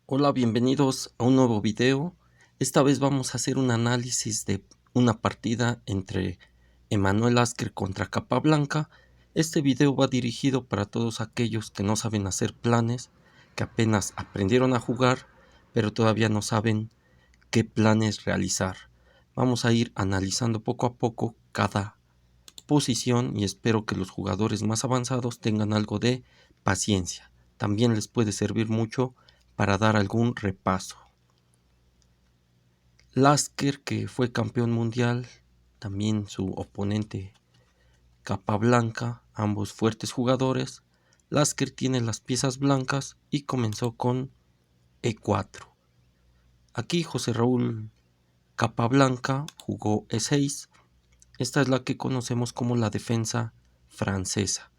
Hola, bienvenidos a un nuevo video. Esta vez vamos a hacer un análisis de una partida entre Emanuel Asker contra Capablanca. Este video va dirigido para todos aquellos que no saben hacer planes, que apenas aprendieron a jugar, pero todavía no saben qué planes realizar. Vamos a ir analizando poco a poco cada posición y espero que los jugadores más avanzados tengan algo de paciencia. También les puede servir mucho para dar algún repaso. Lasker, que fue campeón mundial, también su oponente Capablanca, ambos fuertes jugadores. Lasker tiene las piezas blancas y comenzó con E4. Aquí José Raúl Capablanca jugó E6. Esta es la que conocemos como la defensa francesa.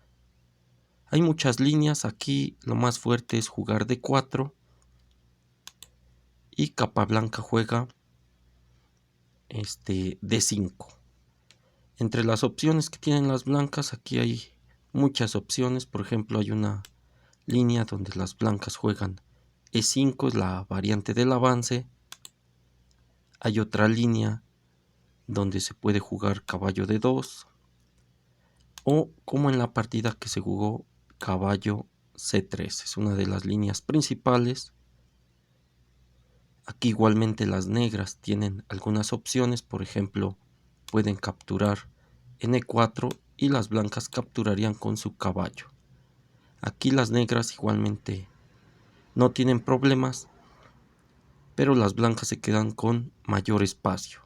Hay muchas líneas, aquí lo más fuerte es jugar D4 y Capablanca juega D5. Entre las opciones que tienen las blancas, aquí hay muchas opciones. Por ejemplo, hay una línea donde las blancas juegan E5, es la variante del avance. Hay otra línea donde se puede jugar caballo D2, o como en la partida que se jugó caballo C3, es una de las líneas principales. Aquí igualmente las negras tienen algunas opciones, por ejemplo, pueden capturar en E4 y las blancas capturarían con su caballo. Aquí las negras igualmente no tienen problemas, pero las blancas se quedan con mayor espacio.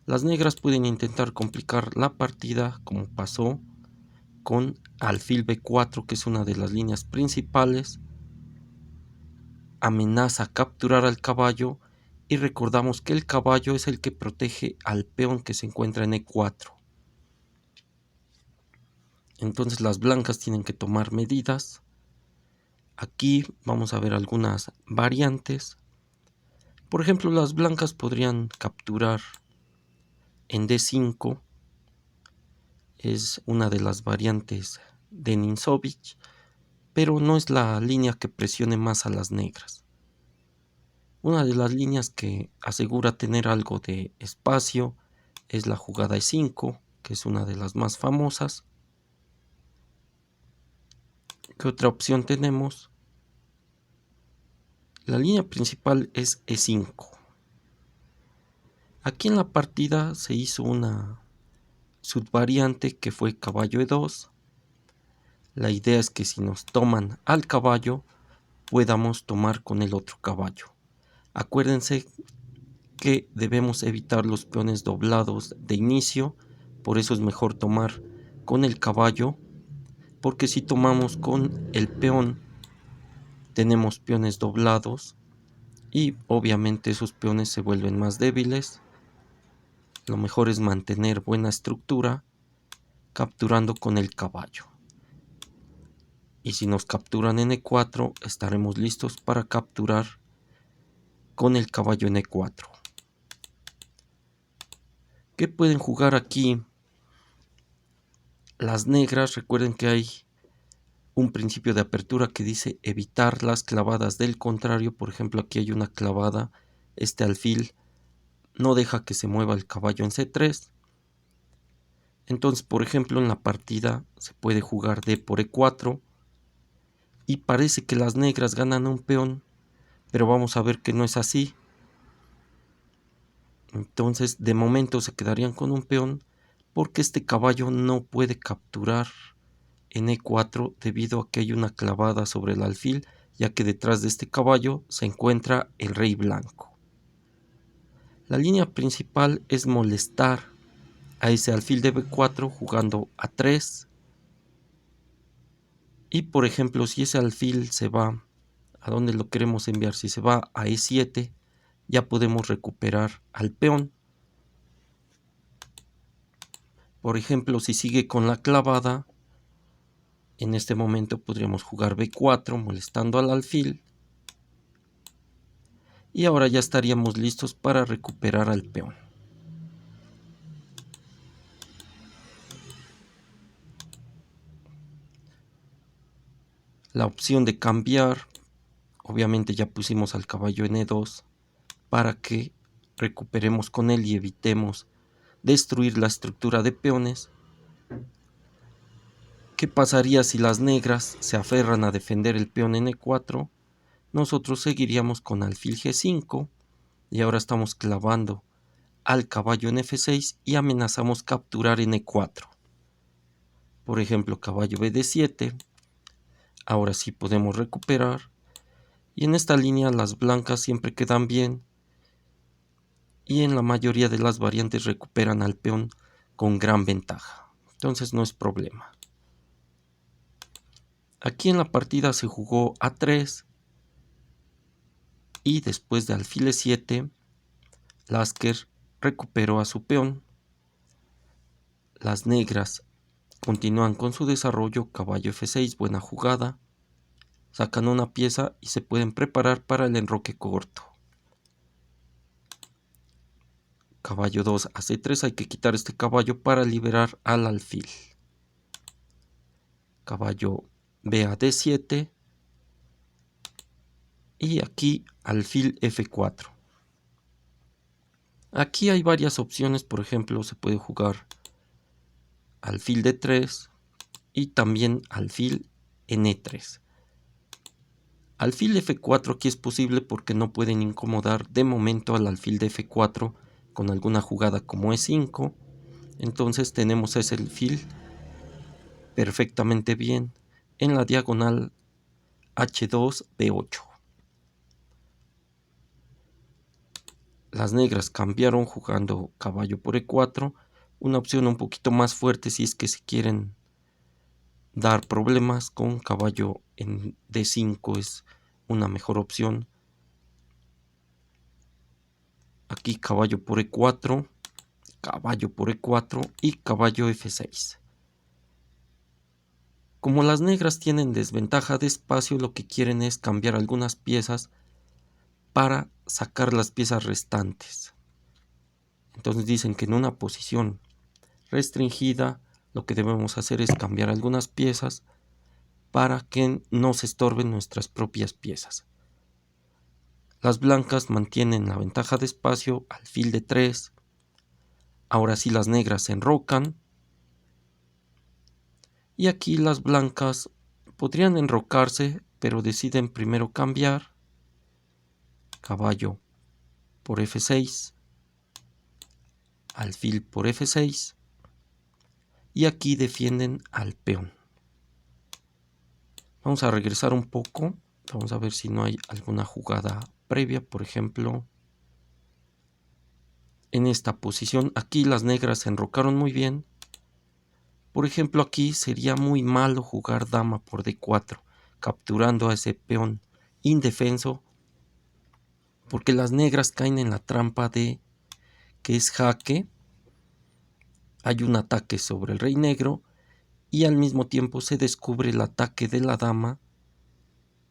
Las negras pueden intentar complicar la partida, como pasó con alfil B4, que es una de las líneas principales. Amenaza capturar al caballo y recordamos que el caballo es el que protege al peón que se encuentra en E4. Entonces las blancas tienen que tomar medidas. Aquí vamos a ver algunas variantes. Por ejemplo, las blancas podrían capturar en D5. Es una de las variantes de Ninzovich, pero no es la línea que presione más a las negras. Una de las líneas que asegura tener algo de espacio es la jugada E5, que es una de las más famosas. ¿Qué otra opción tenemos? La línea principal es E5. Aquí en la partida se hizo una subvariante que fue caballo E2. La idea es que si nos toman al caballo, podamos tomar con el otro caballo. Acuérdense que debemos evitar los peones doblados de inicio, por eso es mejor tomar con el caballo, porque si tomamos con el peón, tenemos peones doblados y obviamente esos peones se vuelven más débiles. Lo mejor es mantener buena estructura capturando con el caballo. Y si nos capturan en E4, estaremos listos para capturar con el caballo en E4. ¿Qué pueden jugar aquí las negras? Recuerden que hay un principio de apertura que dice evitar las clavadas del contrario. Por ejemplo, aquí hay una clavada, este alfil no deja que se mueva el caballo en C3. Entonces, por ejemplo, en la partida se puede jugar D por E4 y parece que las negras ganan un peón, pero vamos a ver que no es así. Entonces, de momento se quedarían con un peón porque este caballo no puede capturar en E4 debido a que hay una clavada sobre el alfil, ya que detrás de este caballo se encuentra el rey blanco. La línea principal es molestar a ese alfil de B4 jugando A3. Y por ejemplo, si ese alfil se va a donde lo queremos enviar, si se va a E7, ya podemos recuperar al peón. Por ejemplo, si sigue con la clavada, en este momento podríamos jugar B4 molestando al alfil. Y ahora ya estaríamos listos para recuperar al peón. La opción de cambiar obviamente ya pusimos al caballo en E2 para que recuperemos con él y evitemos destruir la estructura de peones. ¿Qué pasaría si las negras se aferran a defender el peón en E4? Nosotros seguiríamos con alfil G5 y ahora estamos clavando al caballo en F6 y amenazamos capturar en E4. Por ejemplo, caballo BD7. Ahora sí podemos recuperar. Y en esta línea las blancas siempre quedan bien. Y en la mayoría de las variantes recuperan al peón con gran ventaja. Entonces no es problema. Aquí en la partida se jugó A3. Y después de alfil E7, Lasker recuperó a su peón. Las negras continúan con su desarrollo, caballo F6, buena jugada. Sacan una pieza y se pueden preparar para el enroque corto. Caballo 2 a C3, hay que quitar este caballo para liberar al alfil. Caballo B a D7. Y aquí alfil F4. Aquí hay varias opciones, por ejemplo, se puede jugar alfil D3 y también alfil en E3. Alfil F4 aquí es posible porque no pueden incomodar de momento al alfil de F4 con alguna jugada como E5. Entonces tenemos ese alfil perfectamente bien en la diagonal H2 B8. Las negras cambiaron jugando caballo por E4, una opción un poquito más fuerte si es que se quieren dar problemas. Con caballo en D5 es una mejor opción. Aquí caballo por E4, caballo por E4 y caballo F6. Como las negras tienen desventaja de espacio, lo que quieren es cambiar algunas piezas para sacar las piezas restantes. Entonces dicen que en una posición restringida lo que debemos hacer es cambiar algunas piezas para que no se estorben nuestras propias piezas. Las blancas mantienen la ventaja de espacio, alfil de 3. Ahora sí las negras se enrocan. Y aquí las blancas podrían enrocarse, pero deciden primero cambiar. Caballo por F6. Alfil por F6. Y aquí defienden al peón. Vamos a regresar un poco. Vamos a ver si no hay alguna jugada previa. Por ejemplo, en esta posición. Aquí las negras se enrocaron muy bien. Por ejemplo, aquí sería muy malo jugar dama por D4, capturando a ese peón indefenso, porque las negras caen en la trampa de que es jaque. Hay un ataque sobre el rey negro y al mismo tiempo se descubre el ataque de la dama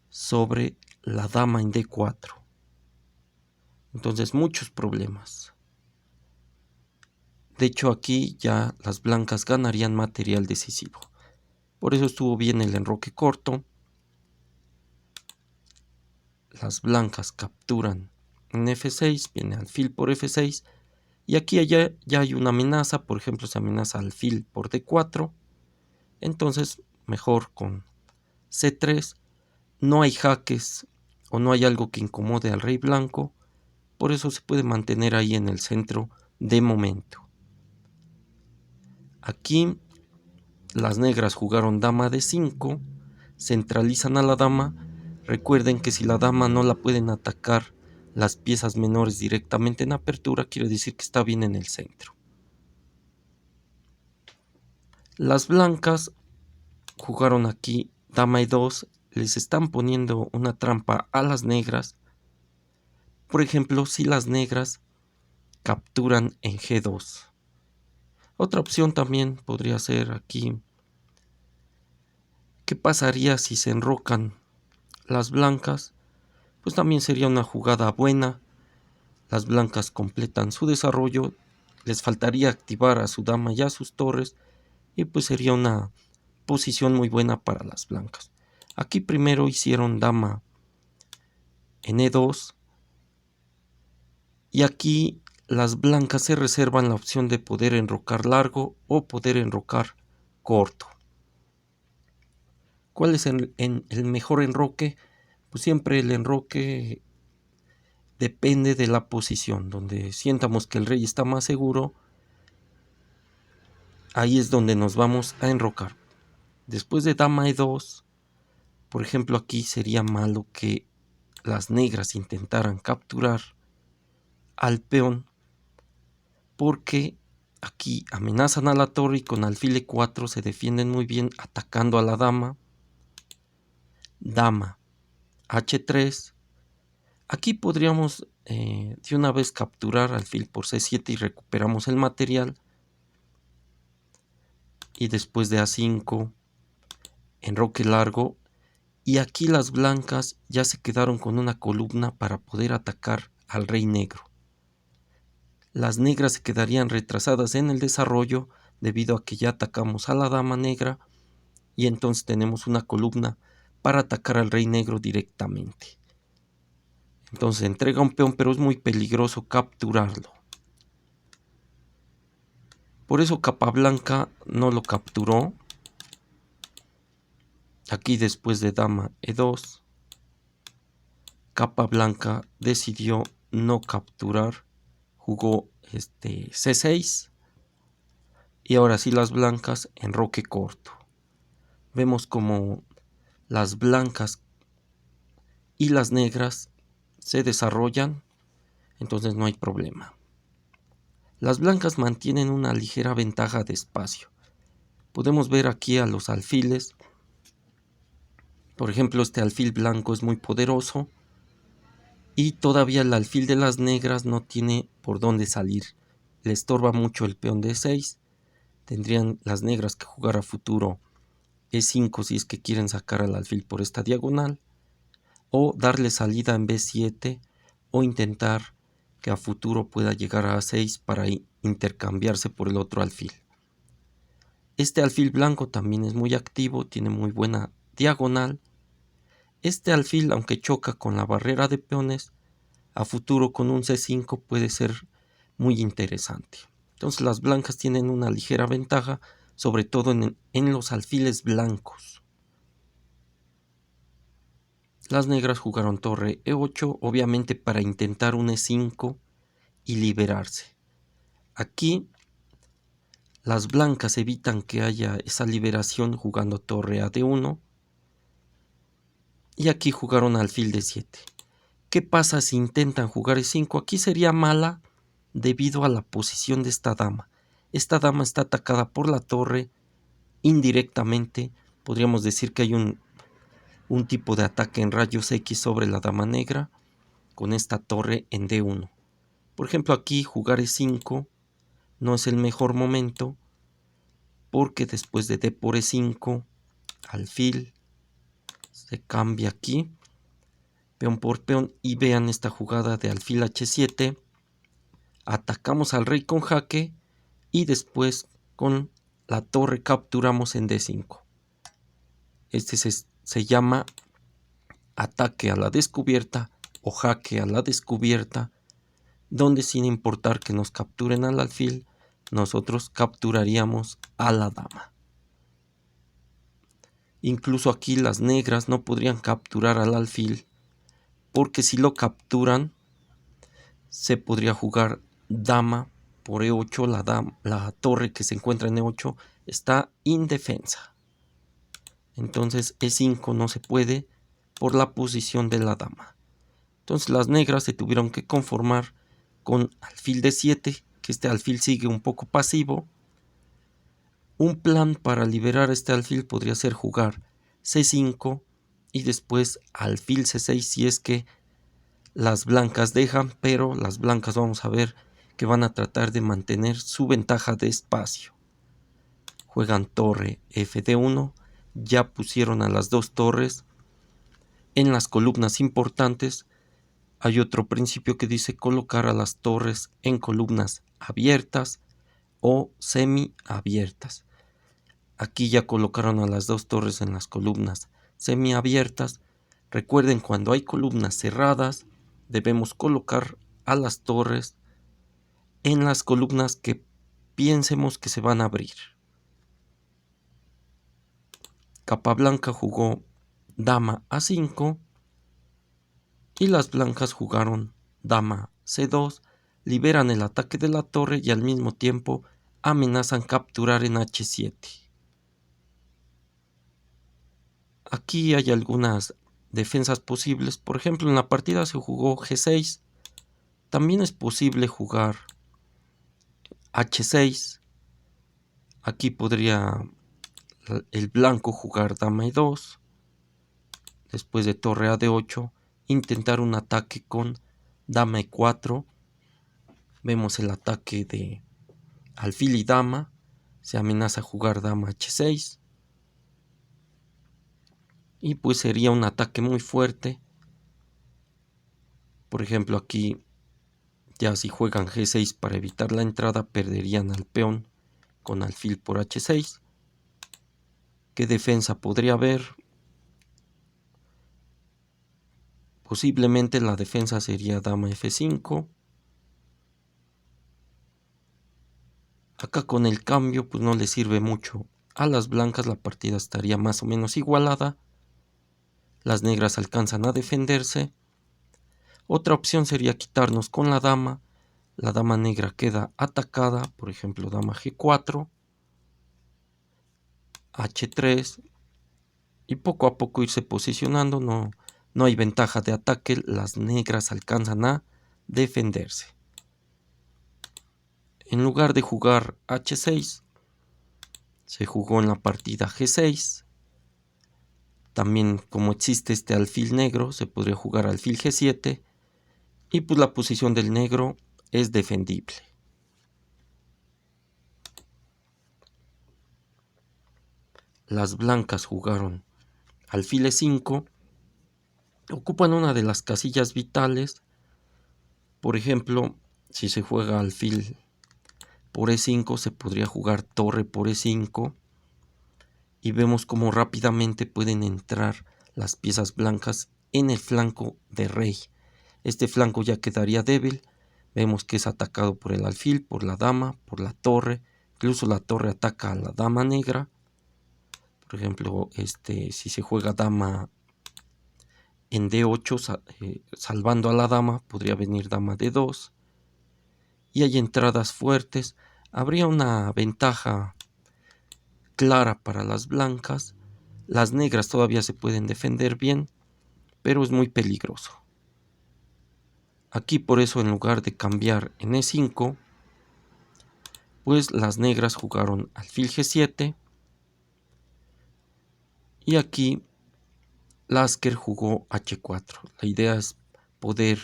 sobre la dama en D4. Entonces muchos problemas. De hecho aquí ya las blancas ganarían material decisivo. Por eso estuvo bien el enroque corto. Las blancas capturan en F6, viene alfil por F6. Y aquí ya hay una amenaza, por ejemplo se amenaza alfil por D4. Entonces mejor con C3. No hay jaques o no hay algo que incomode al rey blanco. Por eso se puede mantener ahí en el centro de momento. Aquí las negras jugaron dama D5, centralizan a la dama. Recuerden que si la dama no la pueden atacar las piezas menores directamente en apertura, quiere decir que está bien en el centro. Las blancas jugaron aquí dama E2, les están poniendo una trampa a las negras. Por ejemplo, si las negras capturan en G2. Otra opción también podría ser aquí. ¿Qué pasaría si se enrocan las blancas? Pues también sería una jugada buena. Las blancas completan su desarrollo. Les faltaría activar a su dama y a sus torres. Y pues sería una posición muy buena para las blancas. Aquí primero hicieron dama en E2, y aquí las blancas se reservan la opción de poder enrocar largo o poder enrocar corto. ¿Cuál es el mejor enroque? Pues siempre el enroque depende de la posición. Donde sientamos que el rey está más seguro, ahí es donde nos vamos a enrocar. Después de dama E2, por ejemplo, aquí sería malo que las negras intentaran capturar al peón, porque aquí amenazan a la torre y con alfil E4 se defienden muy bien atacando a la dama. Dama H3. Aquí podríamos de una vez capturar alfil por C7 y recuperamos el material. Y después de A5, enroque largo. Y aquí las blancas ya se quedaron con una columna para poder atacar al rey negro. Las negras se quedarían retrasadas en el desarrollo debido a que ya atacamos a la dama negra, y entonces tenemos una columna para atacar al rey negro directamente. Entonces entrega un peón, pero es muy peligroso capturarlo. Por eso Capablanca no lo capturó. Aquí después de dama E2, Capablanca decidió no capturar, jugó C6, y ahora sí las blancas enroque corto. Vemos como las blancas y las negras se desarrollan, entonces no hay problema. Las blancas mantienen una ligera ventaja de espacio. Podemos ver aquí a los alfiles. Por ejemplo, este alfil blanco es muy poderoso y todavía el alfil de las negras no tiene por dónde salir. Le estorba mucho el peón de E6. Tendrían las negras que jugar a futuro E5 si es que quieren sacar al alfil por esta diagonal, o darle salida en B7, o intentar que a futuro pueda llegar a A6 para intercambiarse por el otro alfil. Este alfil blanco también es muy activo, tiene muy buena diagonal. Este alfil, aunque choca con la barrera de peones, a futuro con un C5 puede ser muy interesante. Entonces las blancas tienen una ligera ventaja, sobre todo en los alfiles blancos. Las negras jugaron torre E8, obviamente para intentar un E5 y liberarse. Aquí las blancas evitan que haya esa liberación jugando torre a D1. Y aquí jugaron alfil D7. ¿Qué pasa si intentan jugar E5? Aquí sería mala debido a la posición de esta dama. Esta dama está atacada por la torre indirectamente. Podríamos decir que hay un tipo de ataque en rayos X sobre la dama negra con esta torre en D1. Por ejemplo, aquí jugar E5 no es el mejor momento, porque después de D por E5, alfil se cambia aquí, peón por peón, y vean esta jugada de alfil H7. Atacamos al rey con jaque y después con la torre capturamos en D5. Este se llama ataque a la descubierta o jaque a la descubierta, donde sin importar que nos capturen al alfil, nosotros capturaríamos a la dama. Incluso aquí las negras no podrían capturar al alfil, porque si lo capturan se podría jugar dama por E8. La torre que se encuentra en E8 está indefensa. Entonces E5 no se puede por la posición de la dama. Entonces las negras se tuvieron que conformar con alfil D7, que este alfil sigue un poco pasivo. Un plan para liberar este alfil podría ser jugar C5 y después alfil C6 si es que las blancas dejan, pero las blancas vamos a ver que van a tratar de mantener su ventaja de espacio. Juegan torre Fd1, ya pusieron a las dos torres en las columnas importantes. Hay otro principio que dice colocar a las torres en columnas abiertas o semiabiertas. Aquí ya colocaron a las dos torres en las columnas semiabiertas, Recuerden, cuando hay columnas cerradas, debemos colocar a las torres en las columnas que piensemos que se van a abrir. Capablanca jugó dama A5 y las blancas jugaron dama C2, liberan el ataque de la torre y al mismo tiempo amenazan capturar en H7. Aquí hay algunas defensas posibles. Por ejemplo, en la partida se jugó G6. También es posible jugar H6. Aquí podría el blanco jugar dama E2. Después de torre a D8, intentar un ataque con dama E4. Vemos el ataque de alfil y dama. Se amenaza jugar dama H6. Y pues sería un ataque muy fuerte. Por ejemplo, aquí ya si juegan G6 para evitar la entrada, perderían al peón con alfil por H6. ¿Qué defensa podría haber? Posiblemente la defensa sería dama F5. Acá con el cambio pues no le sirve mucho a las blancas, la partida estaría más o menos igualada. Las negras alcanzan a defenderse. Otra opción sería quitarnos con la dama negra queda atacada, por ejemplo dama G4, H3, y poco a poco irse posicionando. No hay ventaja de ataque, las negras alcanzan a defenderse. En lugar de jugar H6, se jugó en la partida G6. También, como existe este alfil negro, se podría jugar alfil G7 y pues la posición del negro es defendible. Las blancas jugaron alfil E5, ocupan una de las casillas vitales. Por ejemplo, si se juega alfil por E5, se podría jugar torre por E5 y vemos cómo rápidamente pueden entrar las piezas blancas en el flanco de rey. Este flanco ya quedaría débil. Vemos que es atacado por el alfil, por la dama, por la torre. Incluso la torre ataca a la dama negra. Por ejemplo, si se juega dama en D8, salvando a la dama, podría venir dama D2. Y hay entradas fuertes. Habría una ventaja clara para las blancas. Las negras todavía se pueden defender bien, pero es muy peligroso. Aquí por eso, en lugar de cambiar en E5, pues las negras jugaron alfil G7 y aquí Lasker jugó H4. La idea es poder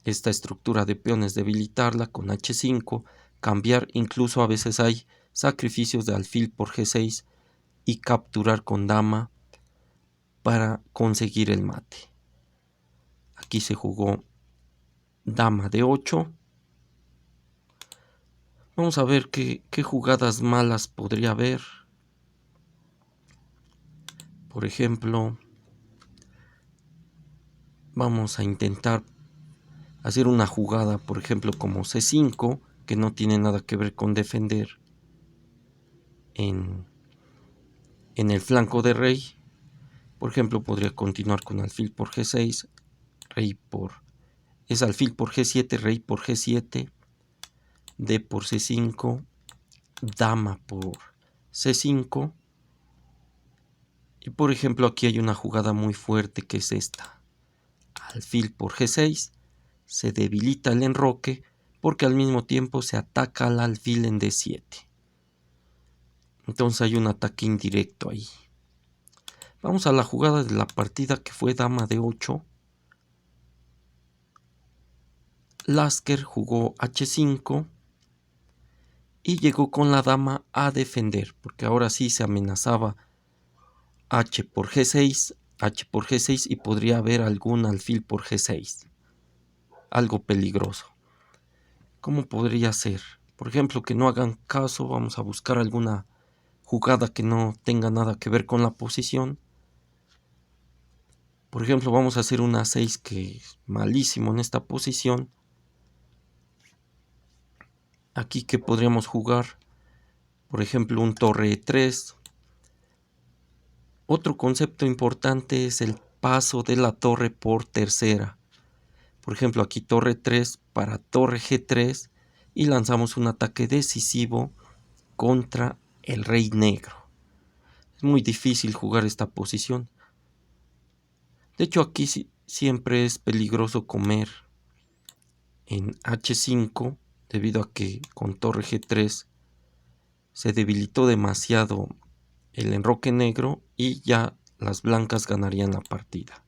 esta estructura de peones debilitarla con H5, cambiar. Incluso a veces hay sacrificios de alfil por G6 y capturar con dama para conseguir el mate. Aquí se jugó dama D8. Vamos a ver qué jugadas malas podría haber. Por ejemplo, vamos a intentar hacer una jugada, por ejemplo, como C5, que no tiene nada que ver con defender en el flanco de rey. Por ejemplo, podría continuar con alfil por G6, es alfil por G7, rey por G7, D por C5, dama por C5. Y por ejemplo, aquí hay una jugada muy fuerte que es esta. Alfil por G6, se debilita el enroque porque al mismo tiempo se ataca al alfil en D7. Entonces hay un ataque indirecto ahí. Vamos a la jugada de la partida, que fue dama D8. Lasker jugó H5 y llegó con la dama a defender, porque ahora sí se amenazaba H por G6 y podría haber algún alfil por G6. Algo peligroso. ¿Cómo podría ser? Por ejemplo, que no hagan caso. Vamos a buscar alguna jugada que no tenga nada que ver con la posición. Por ejemplo, vamos a hacer un A6 que es malísimo en esta posición. Aquí que podríamos jugar, por ejemplo, un torre E3. Otro concepto importante es el paso de la torre por tercera. Por ejemplo, aquí torre 3 para torre G3 y lanzamos un ataque decisivo contra el rey negro. Es muy difícil jugar esta posición. De hecho, aquí siempre es peligroso comer en H5 debido a que con torre G3 se debilitó demasiado el enroque negro y ya las blancas ganarían la partida.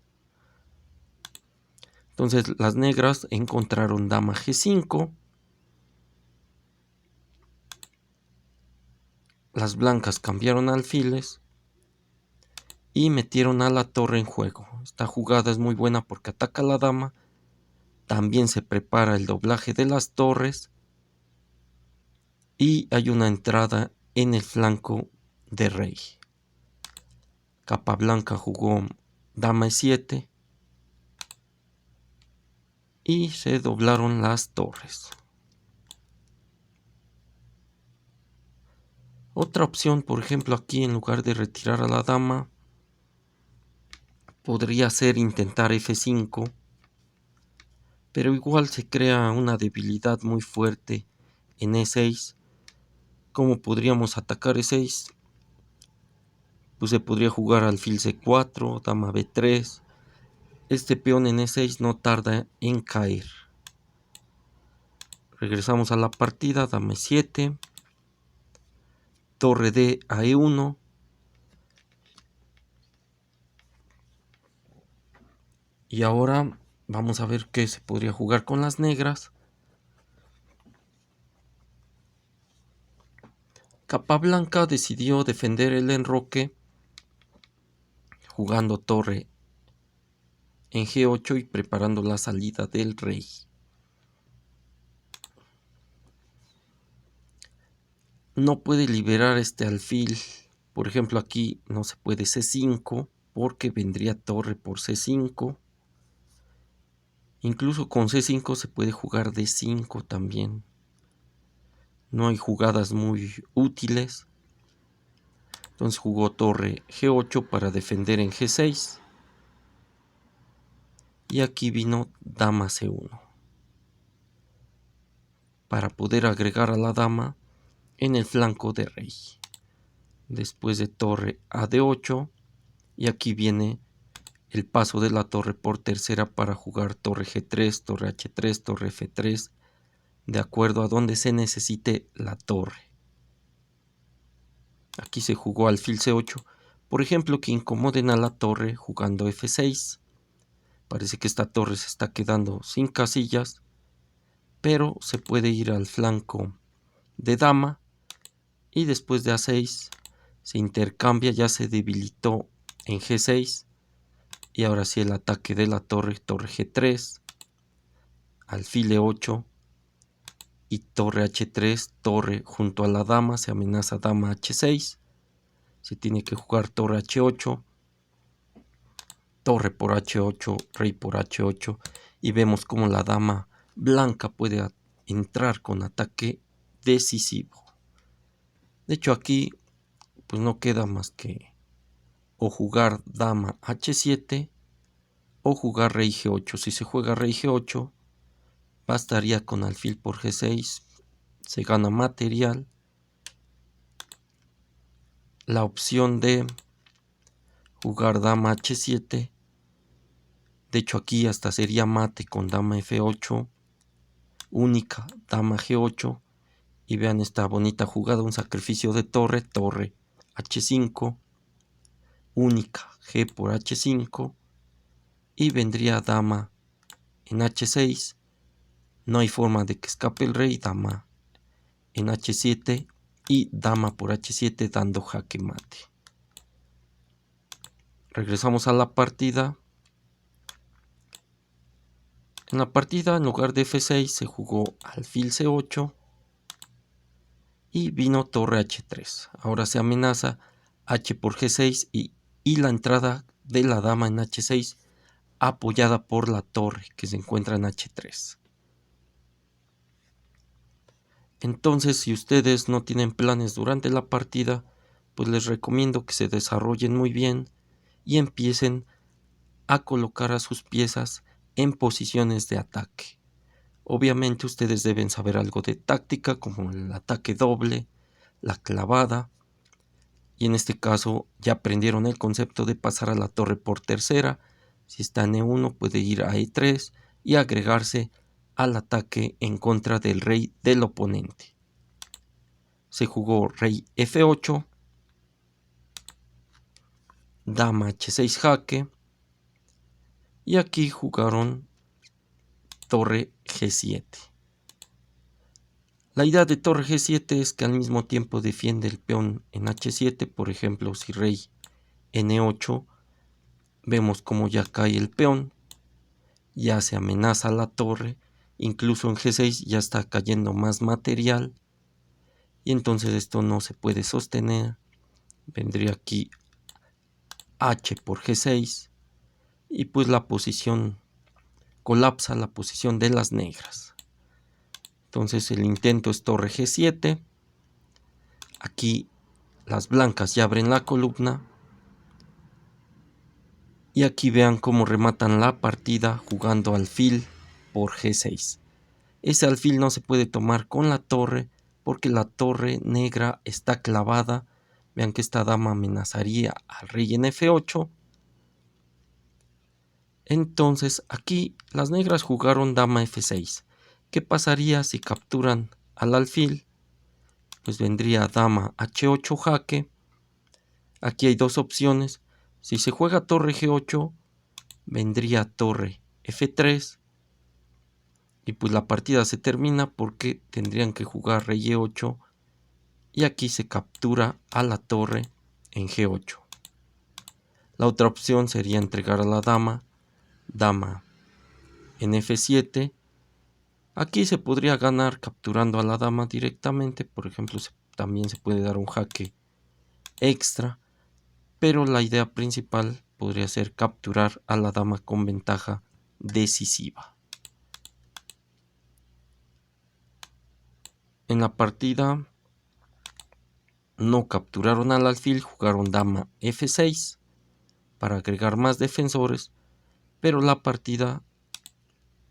Entonces las negras encontraron dama G5. Las blancas cambiaron alfiles y metieron a la torre en juego. Esta jugada es muy buena porque ataca a la dama. También se prepara el doblaje de las torres. Y hay una entrada en el flanco de rey. Capablanca jugó dama E7. Y se doblaron las torres. Otra opción, por ejemplo, aquí en lugar de retirar a la dama, podría ser intentar F5. Pero igual se crea una debilidad muy fuerte en E6. ¿Cómo podríamos atacar E6? Pues se podría jugar alfil C4, dama B3. Este peón en E6 no tarda en caer. Regresamos a la partida, dama E7. Torre D a E1. Y ahora vamos a ver qué se podría jugar con las negras. Capablanca decidió defender el enroque jugando torre en G8 y preparando la salida del rey. No puede liberar este alfil. Por ejemplo, aquí no se puede C5 porque vendría torre por C5. Incluso con C5 se puede jugar D5 también. No hay jugadas muy útiles. Entonces jugó torre G8 para defender en G6. Y aquí vino dama C1. Para poder agregar a la dama en el flanco de rey. Después de torre a D8. Y aquí viene el paso de la torre por tercera para jugar torre G3, torre H3, torre F3, de acuerdo a donde se necesite la torre. Aquí se jugó alfil C8, por ejemplo, que incomoden a la torre jugando F6. Parece que esta torre se está quedando sin casillas, pero se puede ir al flanco de dama y después de A6 se intercambia, ya se debilitó en G6. Y ahora sí el ataque de la torre, torre G3, alfil E8 y torre H3, torre junto a la dama, se amenaza dama H6, se tiene que jugar torre H8, torre por H8, rey por H8 y vemos como la dama blanca puede entrar con ataque decisivo. De hecho aquí pues no queda más que o jugar dama H7 o jugar rey G8. Si se juega rey G8 bastaría con alfil por G6, se gana material. La opción de jugar dama H7, de hecho aquí hasta sería mate con dama F8, única dama G8 y vean esta bonita jugada, un sacrificio de torre, torre H5, única G por H5 y vendría dama en H6, no hay forma de que escape el rey, dama en H7 y dama por H7 dando jaque mate. Regresamos a la partida. En la partida en lugar de F6 se jugó alfil C8 y vino torre H3. Ahora se amenaza H por G6 y la entrada de la dama en H6 apoyada por la torre que se encuentra en H3. Entonces, si ustedes no tienen planes durante la partida, pues les recomiendo que se desarrollen muy bien y empiecen a colocar a sus piezas en posiciones de ataque. Obviamente ustedes deben saber algo de táctica, como el ataque doble, la clavada, y en este caso ya aprendieron el concepto de pasar a la torre por tercera. Si está en E1 puede ir a E3 y agregarse al ataque en contra del rey del oponente. Se jugó rey F8, dama H6 jaque, y aquí jugaron torre G7. La idea de torre G7 es que al mismo tiempo defiende el peón en H7. Por ejemplo, si rey N8, vemos como ya cae el peón, ya se amenaza la torre, incluso en G6 ya está cayendo más material, y entonces esto no se puede sostener. Vendría aquí H por G6, y pues la posición colapsa, la posición de las negras. Entonces el intento es torre G7. Aquí las blancas ya abren la columna. Y aquí vean cómo rematan la partida jugando alfil por G6. Ese alfil no se puede tomar con la torre porque la torre negra está clavada. Vean que esta dama amenazaría al rey en F8. Entonces aquí las negras jugaron dama F6. ¿Qué pasaría si capturan al alfil? Pues vendría dama H8 jaque. Aquí hay dos opciones. Si se juega torre G8, vendría torre F3. Y pues la partida se termina porque tendrían que jugar rey E8. Y aquí se captura a la torre en G8. La otra opción sería entregar a la dama. Dama en F7. Aquí se podría ganar capturando a la dama directamente. Por ejemplo, también se puede dar un jaque extra. Pero la idea principal podría ser capturar a la dama con ventaja decisiva. En la partida no capturaron al alfil, jugaron dama F6 para agregar más defensores, pero la partida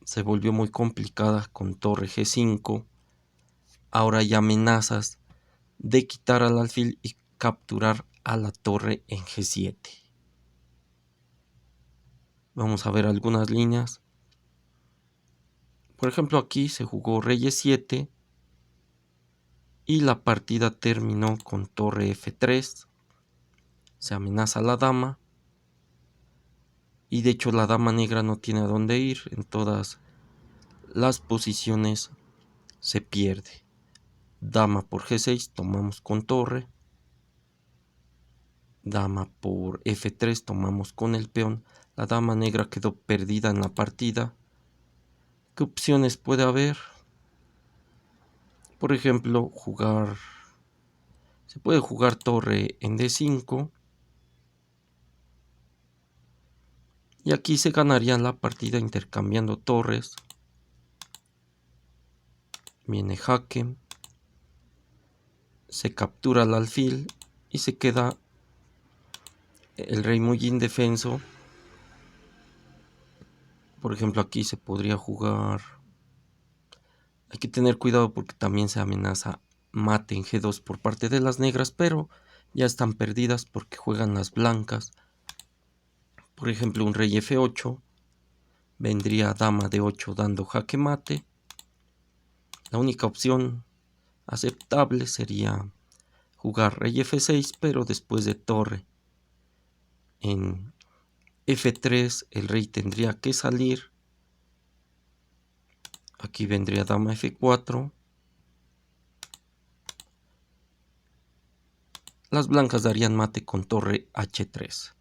se volvió muy complicada con torre G5. Ahora hay amenazas de quitar al alfil y capturar a la torre en G7. Vamos a ver algunas líneas. Por ejemplo, aquí se jugó rey E7 y la partida terminó con torre F3. Se amenaza a la dama. Y de hecho la dama negra no tiene a dónde ir. En todas las posiciones se pierde. Dama por G6, tomamos con torre. Dama por F3, tomamos con el peón. La dama negra quedó perdida en la partida. ¿Qué opciones puede haber? Por ejemplo, se puede jugar torre en D5. Y aquí se ganaría la partida intercambiando torres. Viene jaque. Se captura el alfil y se queda el rey muy indefenso. Por ejemplo, aquí se podría jugar. Hay que tener cuidado porque también se amenaza mate en G2 por parte de las negras, pero ya están perdidas porque juegan las blancas. Por ejemplo, un rey F8. Vendría dama D8 dando jaque mate. La única opción aceptable sería jugar rey F6, pero después de torre en F3 el rey tendría que salir. Aquí vendría dama F4. Las blancas darían mate con torre H3.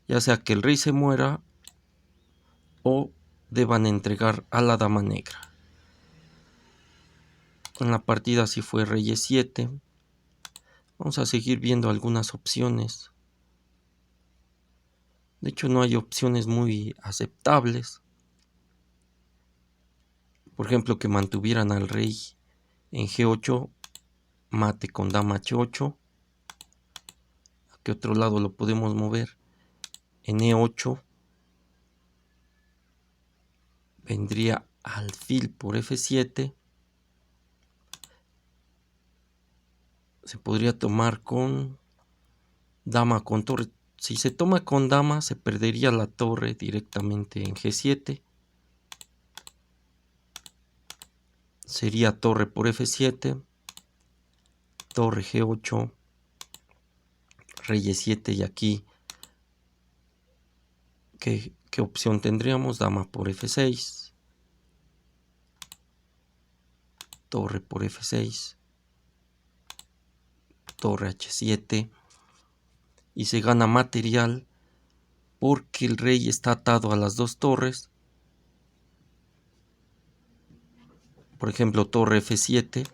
Ya sea que el rey se muera o deban entregar a la dama negra. En la partida si fue rey E7. Vamos a seguir viendo algunas opciones. De hecho, no hay opciones muy aceptables. Por ejemplo, que mantuvieran al rey en G8, mate con dama H8. ¿A qué otro lado lo podemos mover? En E8 vendría alfil por F7. Se podría tomar con dama con torre. Si se toma con dama, se perdería la torre directamente en G7. Sería torre por F7, torre G8, rey E7 y aquí, ¿qué opción tendríamos? Dama por F6, torre por F6, torre H7 y se gana material porque el rey está atado a las dos torres. Por ejemplo, torre F7.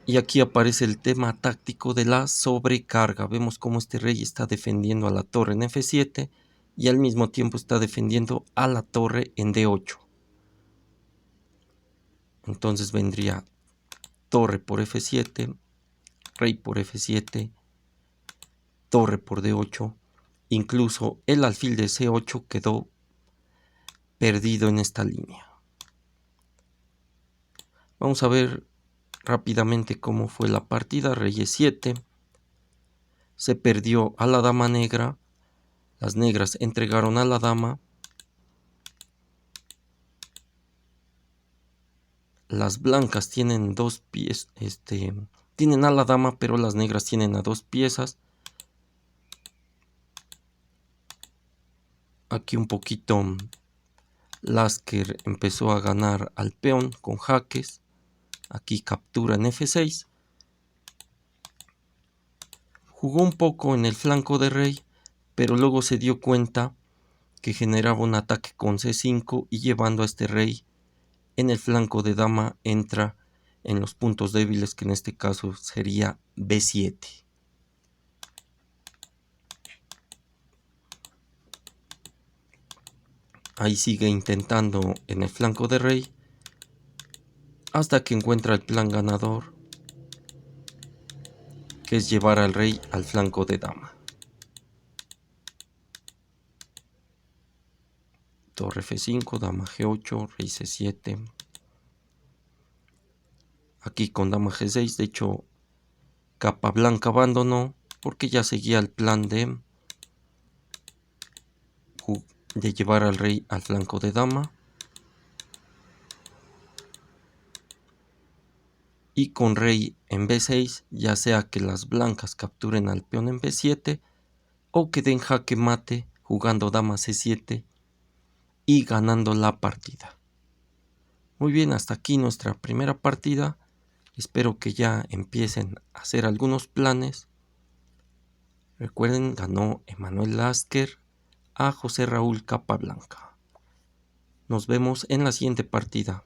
Y aquí aparece el tema táctico de la sobrecarga. Vemos cómo este rey está defendiendo a la torre en F7 y al mismo tiempo está defendiendo a la torre en D8. Entonces vendría torre por F7, rey por F7, torre por D8. Incluso el alfil de C8 quedó perdido en esta línea. Vamos a ver rápidamente cómo fue la partida. Rey E7. Se perdió a la dama negra. Las negras entregaron a la dama. Las blancas tienen dos pies, tienen a la dama, pero las negras tienen a dos piezas. Aquí un poquito Lasker empezó a ganar al peón con jaques. Aquí captura en F6. Jugó un poco en el flanco de rey, pero luego se dio cuenta que generaba un ataque con C5 y llevando a este rey en el flanco de dama entra en los puntos débiles, que en este caso sería B7. Ahí sigue intentando en el flanco de rey hasta que encuentra el plan ganador, que es llevar al rey al flanco de dama. Torre F5, dama G8, rey C7. Aquí con dama G6, de hecho capa blanca abandonó porque ya seguía el plan de llevar al rey al flanco de dama. Y con rey en B6, ya sea que las blancas capturen al peón en B7 o que den jaque mate jugando dama C7 y ganando la partida. Muy bien, hasta aquí nuestra primera partida. Espero que ya empiecen a hacer algunos planes. Recuerden, ganó Emanuel Lasker a José Raúl Capablanca. Nos vemos en la siguiente partida.